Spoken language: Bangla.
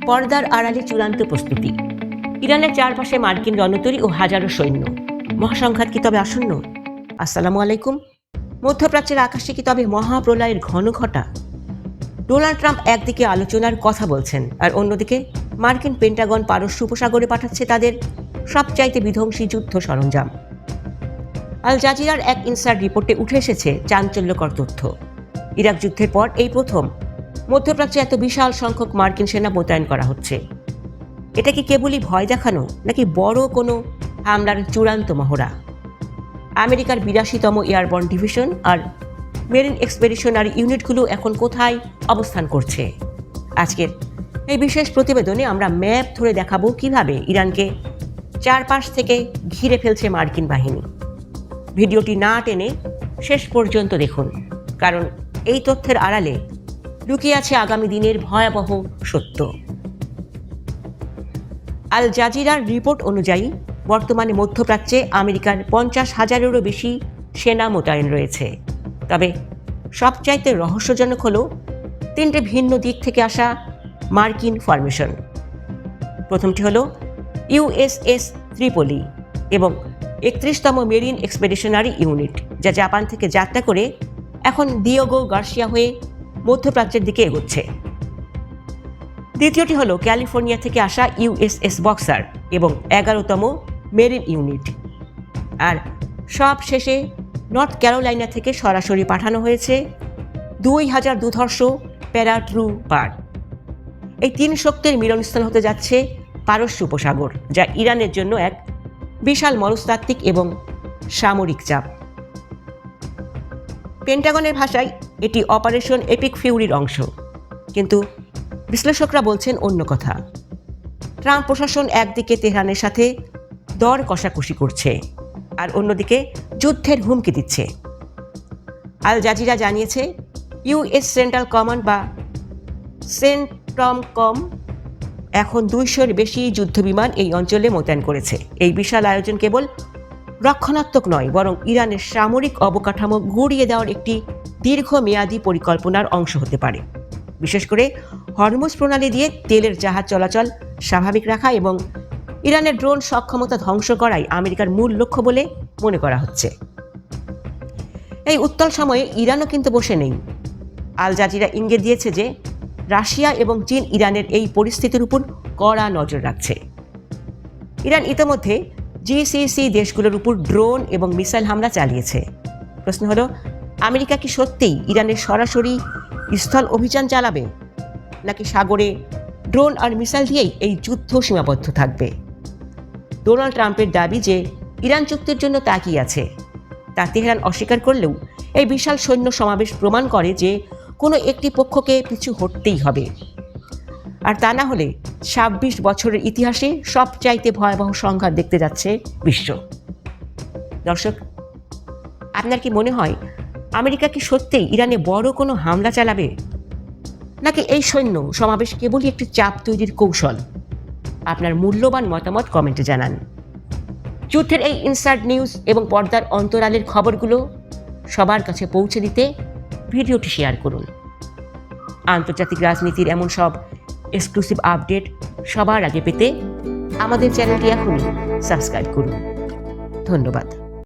পর্দার আড়ালে চূড়ান্ত প্রস্তুতি। ইরানের চারপাশে মার্কিন রণতরী ও হাজারো সৈন্য। মহাসংঘাত কি তবে আসন্ন? আসসালামু আলাইকুম। মধ্যপ্রাচ্যের আকাশে কি তবে মহাপ্রলয়ের ঘন ঘটা? ডোনাল্ড ট্রাম্প একদিকে আলোচনার কথা বলছেন, আর অন্যদিকে মার্কিন পেন্টাগন পারস্য উপসাগরে পাঠাচ্ছে তাদের সবচাইতে বিধ্বংসী যুদ্ধ সরঞ্জাম। আল জাজিরার এক ইনসাইড রিপোর্টে উঠে এসেছে চাঞ্চল্যকর তথ্য। ইরাক যুদ্ধের পর এই প্রথম মধ্যপ্রাচ্যে এত বিশাল সংখ্যক মার্কিন সেনা মোতায়েন করা হচ্ছে। এটা কি কেবলই ভয় দেখানো, নাকি বড় কোনো হামলার চূড়ান্ত মহড়া? আমেরিকার 82তম এয়ারবর্ন ডিভিশন আর মেরিন এক্সপেডিশনারি ইউনিটগুলো এখন কোথায় অবস্থান করছে? আজকের এই বিশেষ প্রতিবেদনে আমরা ম্যাপ ধরে দেখাবো কিভাবে ইরানকে চারপাশ থেকে ঘিরে ফেলছে মার্কিন বাহিনী। ভিডিওটি না টেনে শেষ পর্যন্ত দেখুন, কারণ এই তথ্যের আড়ালে লুকিয়ে আছে আগামী দিনের ভয়াবহ সত্য। আল জাজিরার রিপোর্ট অনুযায়ী বর্তমানে মধ্যপ্রাচ্যে আমেরিকার 50,000-এরও বেশি সেনা মোতায়েন রয়েছে। তবে সবচাইতে রহস্যজনক হল 3টে ভিন্ন দিক থেকে আসা মার্কিন ফরমেশন। প্রথমটি হল ইউএসএস ত্রিপোলি এবং 31তম মেরিন এক্সপেডিশনারি ইউনিট, যা জাপান থেকে যাত্রা করে এখন দিয়েগো গার্সিয়া হয়ে মধ্যপ্রাচ্যের দিকে এগোচ্ছে। দ্বিতীয়টি হল ক্যালিফোর্নিয়া থেকে আসা ইউএসএস বক্সার এবং 11তম মেরিন ইউনিট। আর সব শেষে নর্থ ক্যারোলাইনা থেকে সরাসরি পাঠানো হয়েছে 2000 দুধর্ষ প্যারাট্রুপার। এই 3 শক্তির মিলনস্থল হতে যাচ্ছে পারস্য উপসাগর, যা ইরানের জন্য এক বিশাল মনস্তাত্ত্বিক এবং সামরিক চাপ। পেন্টাগনের ভাষায় এটি অপারেশন এপিক ফিউরির অংশ, কিন্তু বিশ্লেষকরা বলছেন অন্য কথা। ট্রাম্প প্রশাসন একদিকে তেহরানের সাথে দর কষাকষি করছে, আর অন্যদিকে যুদ্ধের হুমকি দিচ্ছে। আল জাজিরা জানিয়েছে ইউএস সেন্ট্রাল কমান্ড বা সেন্ট্রমকম এখন 200-এর বেশি যুদ্ধবিমান এই অঞ্চলে মোতায়েন করেছে। এই বিশাল আয়োজন কেবল রক্ষণাত্মক নয়, বরং ইরানের সামরিক অবকাঠামো গুঁড়িয়ে দেওয়ার একটি দীর্ঘমেয়াদী পরিকল্পনার অংশ হতে পারে। বিশেষ করে হরমুজ প্রণালী দিয়ে তেলের জাহাজ চলাচল স্বাভাবিক রাখা এবং ইরানের ড্রোন সক্ষমতা ধ্বংস করাই আমেরিকার মূল লক্ষ্য বলে মনে করা হচ্ছে। এই উত্তাল সময়ে ইরানও কিন্তু বসে নেই। আল জাজিরা ইঙ্গিত দিয়েছে যে রাশিয়া এবং চীন ইরানের এই পরিস্থিতির উপর কড়া নজর রাখছে। ইরান ইতিমধ্যে জিসিসি দেশগুলোর উপর ড্রোন এবং মিসাইল হামলা চালিয়েছে। প্রশ্ন হলো, আমেরিকা কি সত্যিই ইরানের সরাসরি স্থল অভিযান চালাবে, নাকি সাগরে ড্রোন আর মিসাইল দিয়েই এই যুদ্ধ সীমাবদ্ধ থাকবে? ডোনাল্ড ট্রাম্পের দাবি যে ইরান চুক্তির জন্য তাকিয়ে আছে, তা তেহরান অস্বীকার করলেও এই বিশাল সৈন্য সমাবেশ প্রমাণ করে যে কোনো একটি পক্ষকে পিছু হটতেই হবে। আর তা না হলে 26 বছরের ইতিহাসে সবচাইতে ভয়াবহ সংঘাত দেখতে যাচ্ছে বিশ্ব। দর্শক, আপনার কি মনে হয় আমেরিকা কি সত্যিই ইরানে বড় কোনো হামলা চালাবে, নাকি এই সৈন্য সমাবেশ কেবলই একটি চাপ তৈরির কৌশল? আপনার মূল্যবান মতামত কমেন্টে জানান। যুদ্ধের এই ইনসাইড নিউজ এবং পর্দার অন্তরালের খবরগুলো সবার কাছে পৌঁছে দিতে ভিডিওটি শেয়ার করুন। আন্তর্জাতিক রাজনীতির এমন সব এক্সক্লুসিভ আপডেট সবার আগে পেতে আমাদের চ্যানেলটি এখনই সাবস্ক্রাইব করুন। ধন্যবাদ।